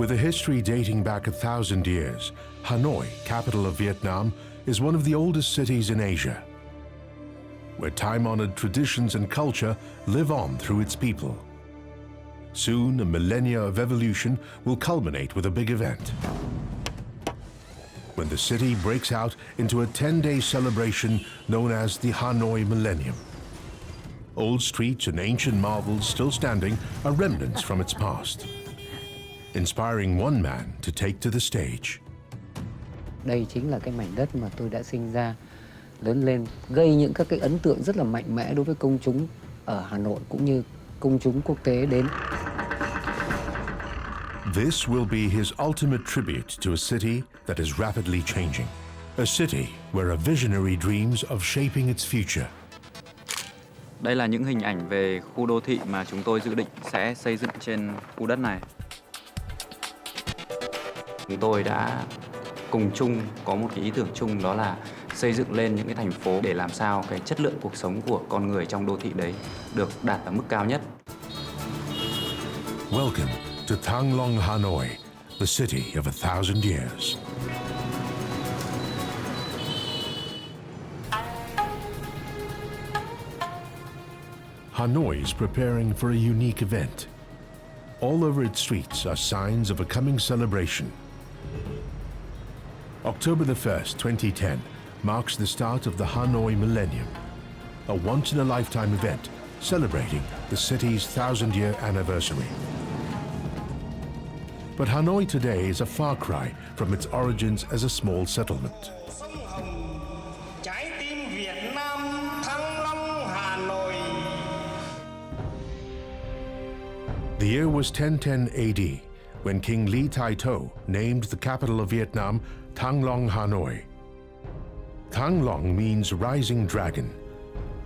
With a history dating back 1,000 years, Hanoi, capital of Vietnam, is one of the oldest cities in Asia, where time-honored traditions and culture live on through its people. Soon, a millennia of evolution will culminate with a big event, when the city breaks out into a 10-day celebration known as the Hanoi Millennium. Old streets and ancient marvels still standing are remnants from its past, inspiring one man to take to the stage. Đây chính là cái mảnh đất mà tôi đã sinh ra, lớn lên, gây những các cái ấn tượng rất là mạnh mẽ đối với công chúng ở Hà Nội cũng như công chúng quốc tế đến. This will be his ultimate tribute to a city that is rapidly changing, a city where a visionary dreams of shaping its future. Đây là những hình ảnh về khu đô thị mà chúng tôi dự định sẽ xây dựng trên khu đất này. Chúng tôi đã cùng chung có một cái ý tưởng chung, đó là xây dựng lên những cái thành phố để làm sao cái chất lượng cuộc sống của con người trong đô thị đấy được đạt ở mức cao nhất. Welcome to Thăng Long, Hanoi, the city of 1,000 years. Hanoi is preparing for a unique event. All over its streets are signs of a coming celebration. October the 1st, 2010, marks the start of the Hanoi Millennium, a once-in-a-lifetime event celebrating the city's 1,000-year anniversary. But Hanoi today is a far cry from its origins as a small settlement. The year was 1010 AD, when King Ly Tai To named the capital of Vietnam Thăng Long, Hanoi. Thăng Long means rising dragon.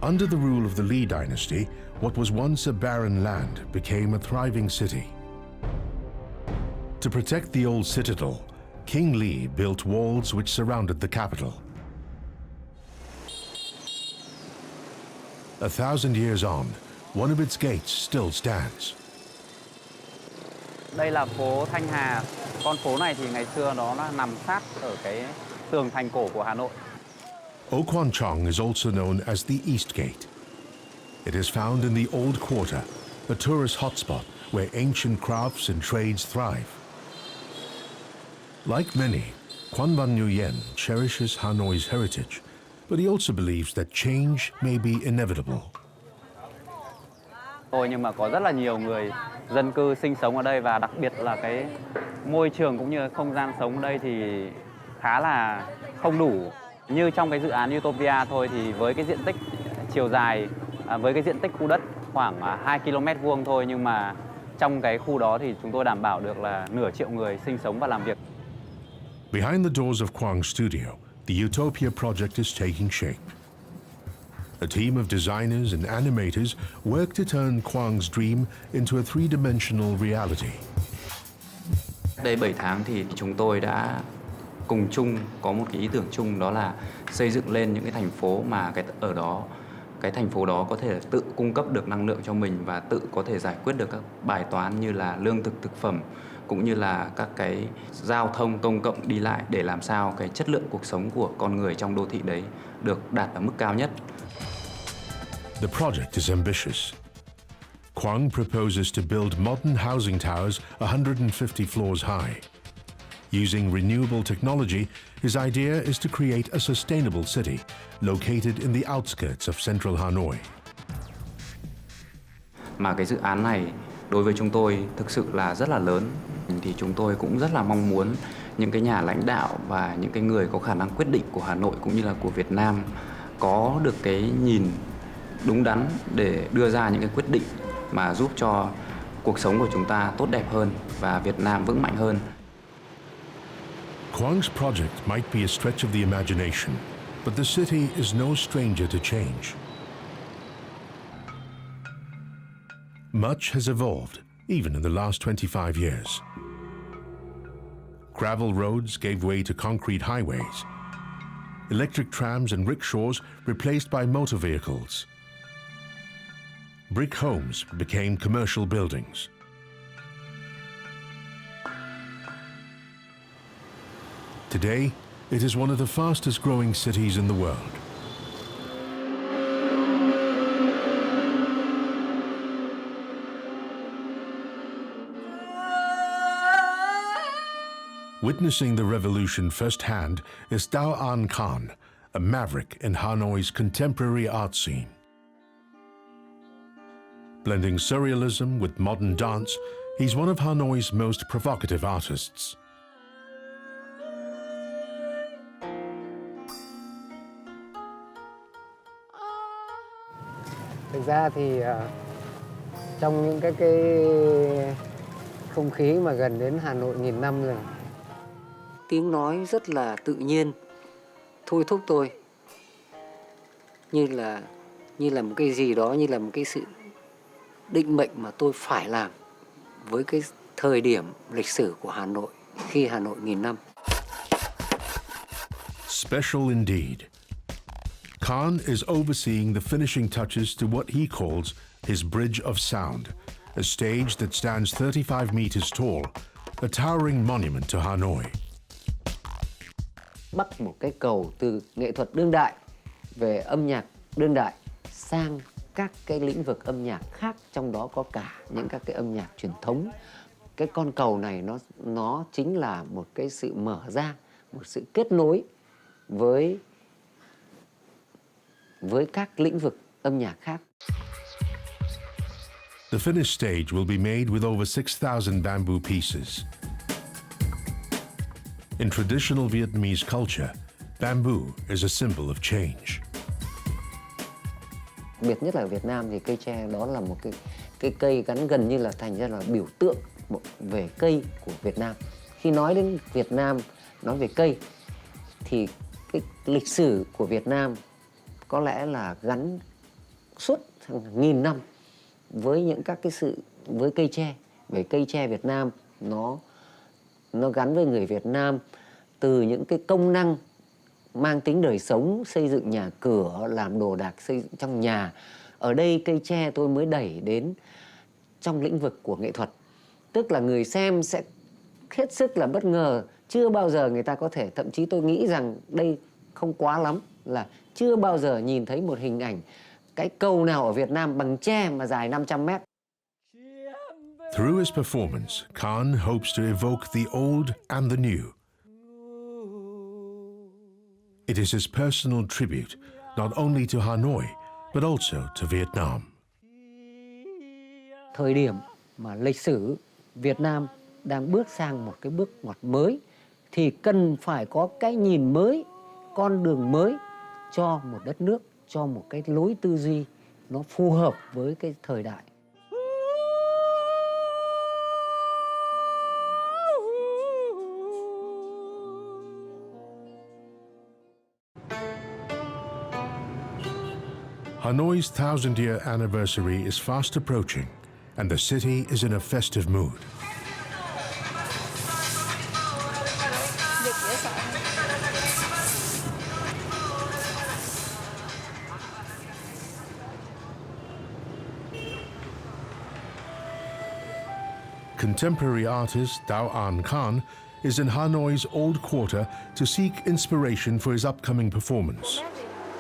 Under the rule of the Ly dynasty, what was once a barren land became a thriving city. To protect the old citadel, King Ly built walls which surrounded the capital. 1,000 years on, one of its gates still stands. Đây là phố Thanh Hà. Con phố này thì ngày xưa nó nằm sát ở cái tường thành cổ của Hà Nội. O Quan Chong is also known as the East Gate. It is found in the Old Quarter, a tourist hotspot where ancient crafts and trades thrive. Like many, Quang Van Nguyen cherishes Hanoi's heritage, but he also believes that change may be inevitable. Nhưng mà có rất là nhiều người dân cư sinh sống ở đây, và đặc biệt là cái môi trường cũng như không gian sống ở đây thì khá là không đủ. Như trong cái dự án Utopia thôi thì với cái diện tích chiều dài, với cái diện tích khu đất khoảng 2 km vuông thôi, nhưng mà trong cái khu đó thì chúng tôi đảm bảo được là nửa triệu người sinh sống và làm việc. Behind the doors of Quang's studio, the Utopia Project is taking shape. A team of designers and animators work to turn Quang's dream into a three-dimensional reality. Đây 7 tháng thì chúng tôi đã cùng chung có một cái ý tưởng chung, đó là xây dựng lên những cái thành phố mà cái thành phố đó có thể tự cung cấp được năng lượng cho mình và tự có thể giải quyết được các bài toán như là lương thực, thực phẩm, cũng như là các cái giao thông công cộng đi lại, để làm sao cái chất lượng cuộc sống của con người trong đô thị đấy được đạt ở mức cao nhất. The project is ambitious. Quang proposes to build modern housing towers 150 floors high. Using renewable technology, his idea is to create a sustainable city located in the outskirts of central Hanoi. Mà cái dự án này đối với chúng tôi thực sự là rất là lớn, thì chúng tôi cũng rất là mong muốn những cái nhà lãnh đạo và những cái người có khả năng quyết định của Hà Nội cũng như là của Việt Nam có được cái nhìn đúng đắn để đưa ra những cái quyết định mà giúp cho cuộc sống của chúng ta tốt đẹp hơn và Việt Nam vững mạnh hơn. Quang's project might be a stretch of the imagination, but the city is no stranger to change. Much has evolved, even in the last 25 years. Gravel roads gave way to concrete highways. Electric trams and rickshaws replaced by motor vehicles. Brick homes became commercial buildings. Today, it is one of the fastest growing cities in the world. Witnessing the revolution firsthand is Dao Anh Khanh, a maverick in Hanoi's contemporary art scene. Blending surrealism with modern dance, he's one of Hanoi's most provocative artists. Thực ra thì trong những cái không khí mà gần đến Hà Nội nghìn năm rồi, tiếng nói rất là tự nhiên, thôi thúc tôi như là một cái gì đó, như là một cái sự định mệnh mà tôi phải làm với cái thời điểm lịch sử của Hà Nội khi Hà Nội nghìn năm. Special indeed. Khanh is overseeing the finishing touches to what he calls his Bridge of Sound, a stage that stands 35 meters tall, a towering monument to Hanoi. Bắt một cái cầu từ nghệ thuật đương đại về âm nhạc đương đại sang các cái lĩnh vực âm nhạc khác, trong đó có cả những các cái âm nhạc truyền thống. Cái con cầu này nó chính là một cái sự mở ra, một sự kết nối với các lĩnh vực âm nhạc khác. The finished stage will be made with over 6,000 bamboo pieces. In traditional Vietnamese culture, bamboo is a symbol of change. Biệt nhất là ở Việt Nam thì cây tre đó là một cái cây gắn gần như là thành ra là biểu tượng về cây của Việt Nam. Khi nói đến Việt Nam, nói về cây thì cái lịch sử của Việt Nam có lẽ là gắn suốt hàng nghìn năm với những các cái với cây tre. Bởi cây tre Việt Nam nó gắn với người Việt Nam từ những cái công năng mang tính đời sống, xây dựng nhà cửa, làm đồ đạc xây dựng trong nhà. Ở đây cây tre tôi mới đẩy đến trong lĩnh vực của nghệ thuật. Tức là người xem sẽ hết sức là bất ngờ. Chưa bao giờ người ta có thể, thậm chí tôi nghĩ rằng đây không quá lắm, là chưa bao giờ nhìn thấy một hình ảnh cái cầu nào ở Việt Nam bằng tre mà dài 500 mét. Through his performance, Khanh hopes to evoke the old and the new. It is his personal tribute not only to Hanoi, but also to Vietnam. Thời điểm mà lịch sử Việt Nam đang bước sang một cái bước ngoặt mới thì cần phải có cái nhìn mới, con đường mới cho một đất nước, cho một cái lối tư duy nó phù hợp với cái thời đại. Hanoi's 1,000-year anniversary is fast approaching, and the city is in a festive mood. Contemporary artist Dao Anh Khanh is in Hanoi's old quarter to seek inspiration for his upcoming performance.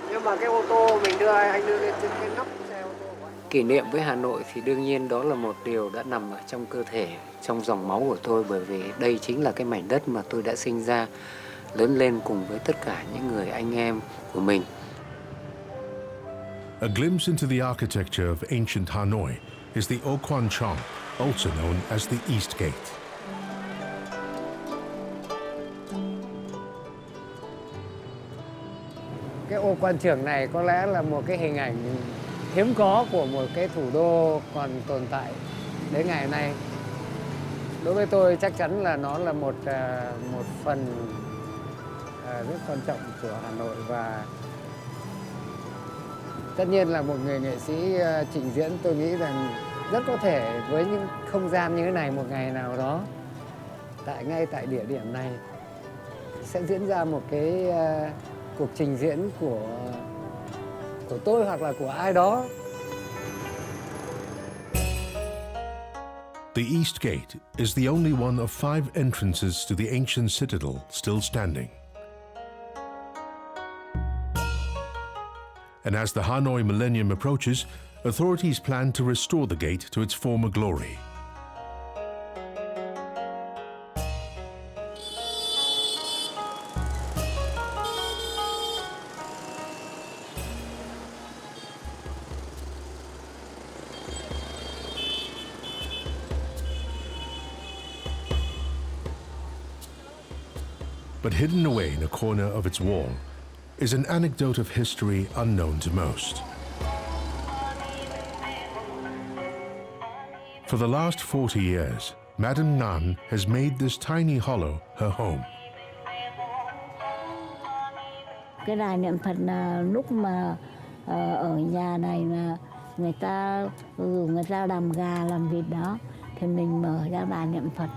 Nhưng mà cái ô tô mình anh đưa lên trên cái nóc xe ô tô của anh. Kỷ niệm với Hà Nội thì đương nhiên đó là một điều đã nằm ở trong cơ thể, trong dòng máu của tôi, bởi vì đây chính là cái mảnh đất mà tôi đã sinh ra, lớn lên cùng với tất cả những người anh em của mình. A glimpse into the architecture of ancient Hanoi is the Ô Quan Chong, also known as the East Gate. Cái ô quan trường này có lẽ là một cái hình ảnh hiếm có của một cái thủ đô còn tồn tại đến ngày nay. Đối với tôi chắc chắn là nó là một phần rất quan trọng của Hà Nội, và tất nhiên là một người nghệ sĩ trình diễn, tôi nghĩ rằng rất có thể với những không gian như thế này một ngày nào đó, ngay tại địa điểm này sẽ diễn ra một cái cuộc trình diễn của tôi hoặc là của ai đó. The East Gate is the only one of 5 entrances to the ancient citadel still standing. And as the Hanoi Millennium approaches, authorities plan to restore the gate to its former glory. But hidden away in a corner of its wall is an anecdote of history unknown to most. For the last 40 years, Madame Nhan has made this tiny hollow her home. Cái đài niệm Phật là lúc mà ở nhà này là người ta làm gà làm vịt đó thì mình mở ra đài niệm Phật.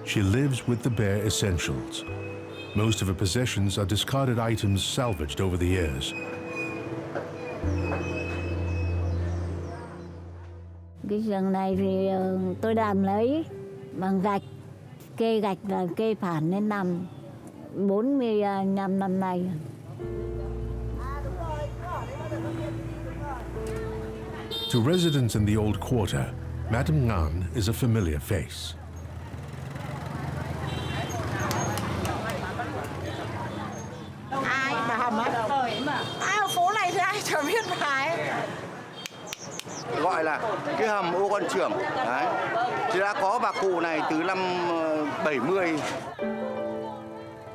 She lives with the bare essentials. Most of her possessions are discarded items salvaged over the years. Cái giường này thì tôi làm lấy bằng gạch, kê gạch là kê phản lên nằm 45 năm nay. To residents in the old quarter, Madame Nhan is a familiar face. Phố này thì ai chẳng biết phải. Gọi là cái hầm ô con trưởng. Đấy. Thì đã có bà cụ này từ năm 70.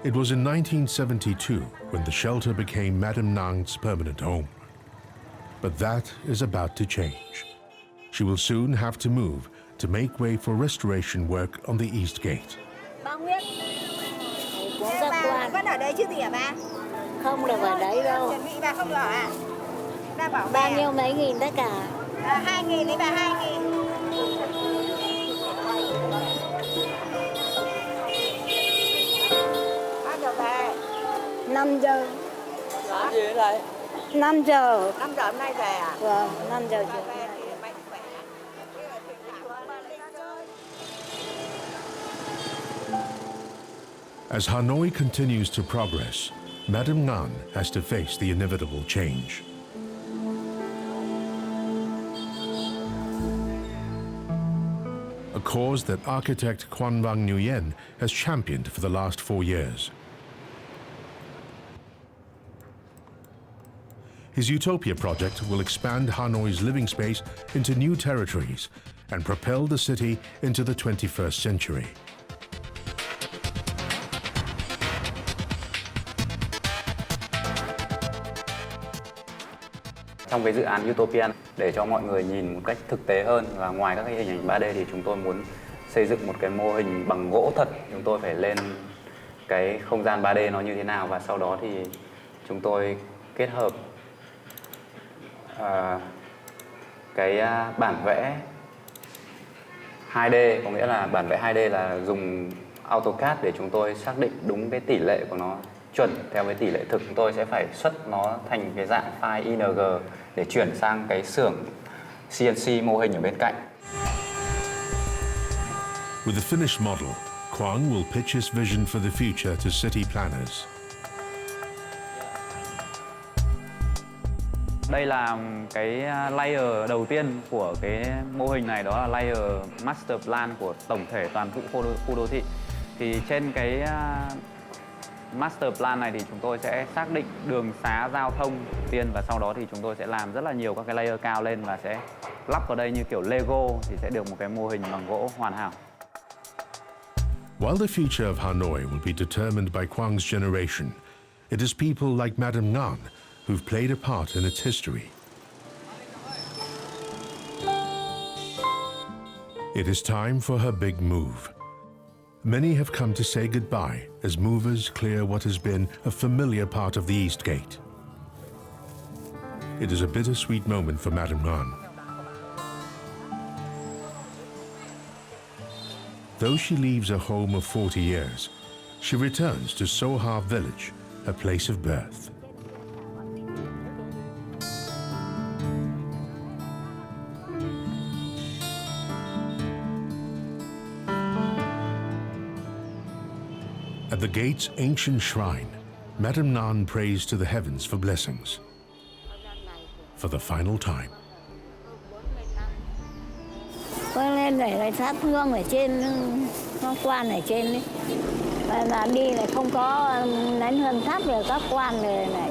It was in 1972 when the shelter became Madame Nhan's permanent home. But that is about to change. She will soon have to move to make way for restoration work on the East Gate. Bà Nguyễn, bà vẫn ở đây chứ gì hả ba? Không được ở đấy đâu. Chuẩn bị bà không được ở à? Bà bảo Bao nhiêu mấy nghìn tất cả? 2.000 đấy bà, 2.000. Bao giờ về? 5 giờ. Làm gì ở đây? 5 giờ. 5 giờ hôm nay về à? Vâng, 5 giờ chiều. Về thì mạnh khỏe. As Hanoi continues to progress, Madame Nhan has to face the inevitable change. A cause that architect Quang Van Nguyen has championed for the last 4 years. His Utopia Project will expand Hanoi's living space into new territories and propel the city into the 21st century. Trong cái dự án Utopia để cho mọi người nhìn một cách thực tế hơn, và ngoài các cái hình ảnh 3D thì chúng tôi muốn xây dựng một cái mô hình bằng gỗ thật. Chúng tôi phải lên cái không gian 3D nó như thế nào, và sau đó thì chúng tôi kết hợp cái bản vẽ 2D, có nghĩa là bản vẽ 2D là dùng AutoCAD để chúng tôi xác định đúng cái tỷ lệ của nó chuẩn theo cái tỷ lệ thực. Chúng tôi sẽ phải xuất nó thành cái dạng file ING để chuyển sang cái xưởng CNC mô hình ở bên cạnh. With the finished model, Quang will pitch his vision for the future to city planners. Đây là cái layer đầu tiên của cái mô hình này, đó là layer master plan của tổng thể toàn bộ khu đô thị. Thì trên cái master plan này thì chúng tôi sẽ xác định đường xá giao thông tiên, và sau đó thì chúng tôi sẽ làm rất là nhiều các cái layer cao lên và sẽ lắp vào đây như kiểu Lego, thì sẽ được một cái mô hình bằng gỗ hoàn hảo. While the future of Hanoi will be determined by Quang's generation, it is people like Madame Nhan who've played a part in its history. It is time for her big move. Many have come to say goodbye as movers clear what has been a familiar part of the East Gate. It is a bittersweet moment for Madame Nhan. Though she leaves a home of 40 years, she returns to Soha village, her place of birth. At the gate's ancient shrine, Madame Nhan prays to the heavens for blessings. For the final time. Con lên để thắp hương ở trên, có quan ở trên ấy. Và là đi lại không có nén hương thắp rồi các quan rồi lại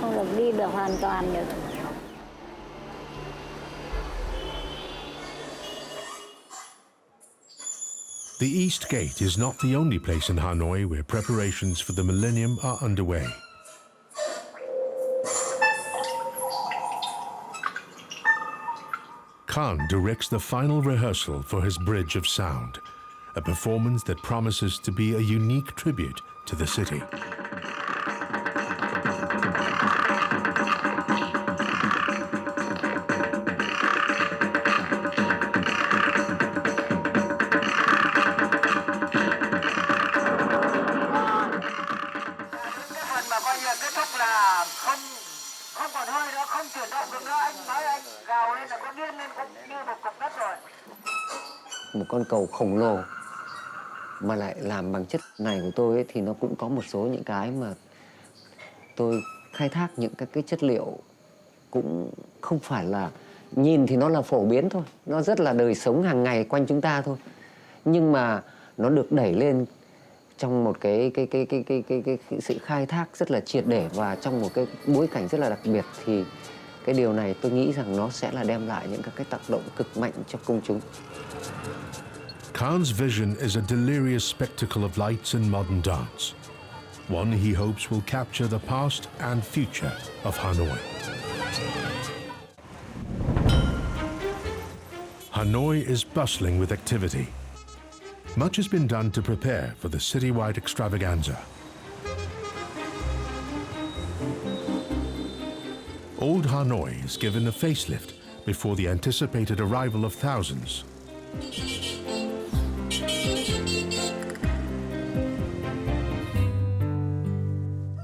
không được đi được hoàn toàn được. The East Gate is not the only place in Hanoi where preparations for the Millennium are underway. Khan directs the final rehearsal for his Bridge of Sound, a performance that promises to be a unique tribute to the city. Một con cầu khổng lồ mà lại làm bằng chất này của tôi ấy, thì nó cũng có một số những cái mà tôi khai thác những các cái chất liệu cũng không phải là nhìn thì nó là phổ biến thôi, nó rất là đời sống hàng ngày quanh chúng ta thôi, nhưng mà nó được đẩy lên trong một cái sự khai thác rất là triệt để và trong một cái bối cảnh rất là đặc biệt, thì cái điều này tôi nghĩ rằng nó sẽ là đem lại những các cái tác động cực mạnh cho công chúng. Khan's vision is a delirious spectacle of lights and modern dance, one he hopes will capture the past and future of Hanoi. Hanoi is bustling with activity. Much has been done to prepare for the citywide extravaganza. Old Hanoi is given a facelift before the anticipated arrival of thousands.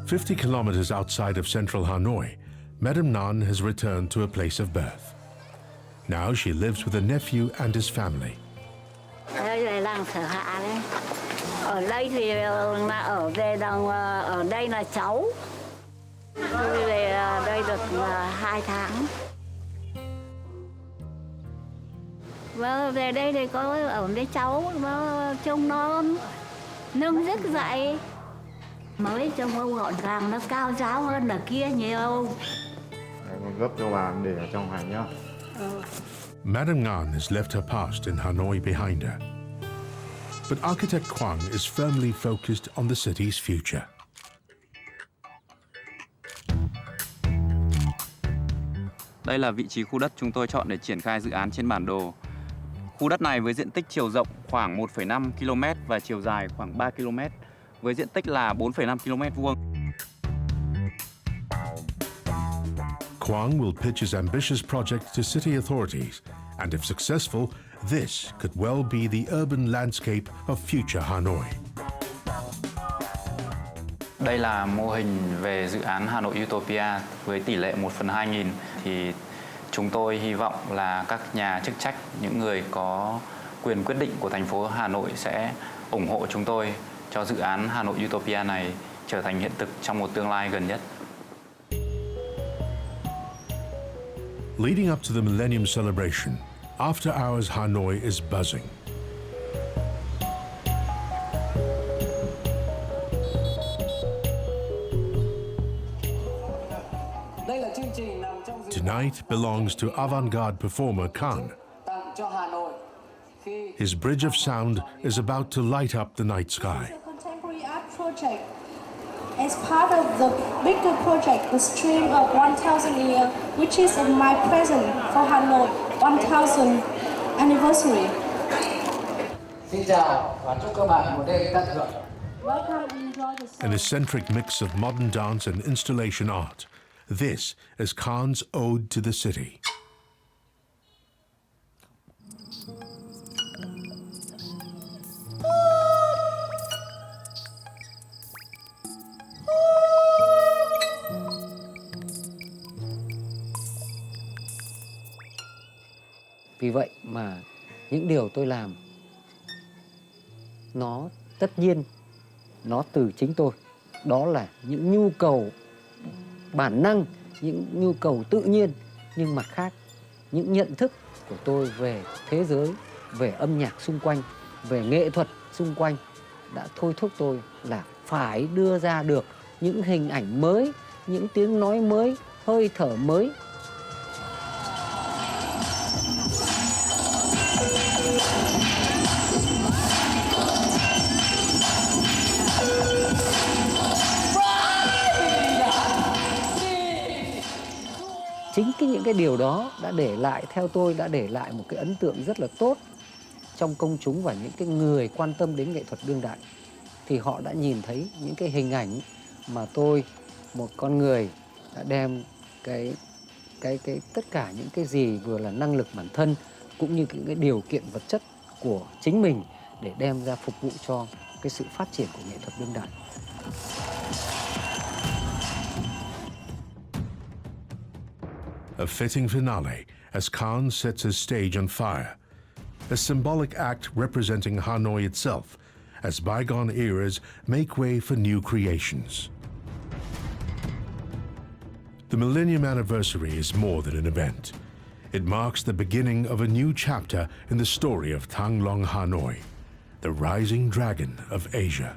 "50 kilometers outside of central Hanoi, Madame Nhan has returned to a place of birth. Now she lives with a nephew and his family. Đây là làng Sở Hạ đấy. Ở đây thì là ở về đồng, ở đây là cháu. Tôi về đây được 2 tháng. Và về đây thì có ở với cháu, nó trông nó nâng giấc dậy. Mới trông nó gọn gàng, nó cao ráo hơn là kia nhiều. Con gấp cho bà để ở trong hàng nhá. Madame Nhan has left her past in Hanoi behind her. But architect Quang is firmly focused on the city's future. Đây là vị trí khu đất chúng tôi chọn để triển khai dự án trên bản đồ. Khu đất này với diện tích chiều rộng khoảng 1,5 km và chiều dài khoảng 3 km, với diện tích là 4,5 km vuông. Quang will pitch his ambitious project to city authorities, and if successful, this could well be the urban landscape of future Hanoi. Đây là mô hình về dự án Hà Nội Utopia với tỷ lệ 1/2000. Thì chúng tôi hy vọng là các nhà chức trách, những người có quyền quyết định của thành phố Hà Nội sẽ ủng hộ chúng tôi cho dự án Hà Nội Utopia này trở thành hiện thực trong một tương lai gần nhất. Leading up to the Millennium celebration, after hours Hanoi is buzzing. Tonight belongs to avant-garde performer Khan. His Bridge of Sound is about to light up the night sky. Contemporary art project. As part of the bigger project, the Stream of 1000 Years, which is my present for Hanoi 1000th anniversary. Xin chào và chúc các bạn một đêm tận hưởng. Welcome and enjoy the An eccentric mix of modern dance and installation art. This is Khan's ode to the city. Vì vậy mà những điều tôi làm nó tất nhiên nó từ chính tôi. Đó là những nhu cầu bản năng, những nhu cầu tự nhiên, nhưng mặt khác những nhận thức của tôi về thế giới, về âm nhạc xung quanh, về nghệ thuật xung quanh đã thôi thúc tôi là phải đưa ra được những hình ảnh mới, những tiếng nói mới, hơi thở mới. Chính những cái điều đó đã để lại, theo tôi, đã để lại một cái ấn tượng rất là tốt trong công chúng và những cái người quan tâm đến nghệ thuật đương đại. Thì họ đã nhìn thấy những cái hình ảnh mà tôi, một con người đã đem tất cả những cái gì vừa là năng lực bản thân cũng như những cái điều kiện vật chất của chính mình để đem ra phục vụ cho cái sự phát triển của nghệ thuật đương đại. A fitting finale as Khan sets his stage on fire, a symbolic act representing Hanoi itself as bygone eras make way for new creations. The Millennium anniversary is more than an event. It marks the beginning of a new chapter in the story of Thang Long Hanoi, the rising dragon of Asia.